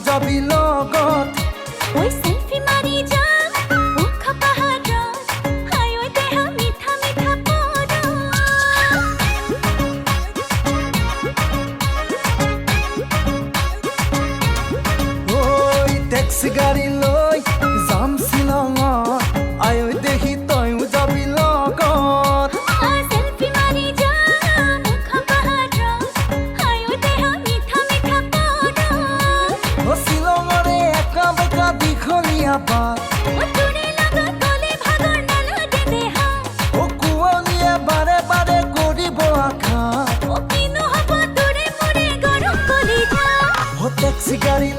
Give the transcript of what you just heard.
যাবি লগত ঐ সেলফি মাৰি যাম মুখ পাহাৰত হাইৱেতে হা মিঠা মিঠা পদ ঐ টেক্সি গাড়ী লৈ যাম শ্বিলঙত আঐ দেখি তয়ো যাবি লগত সেলফি মাৰি যাম মুখ পাহাৰত হাইৱেতে হা মিঠা মিঠা পদ শ্বিলঙৰে একা বেকা দীঘলীয়া বাট তোৰে লগত গ'লে ভাগৰ নালাগে দেহা কুঁৱলীয়ে বাৰে বাৰে কৰিব আঘাত কিনো হ'ব তোৰে মোৰে গৰম কলিজা টেক্সি গাড়ী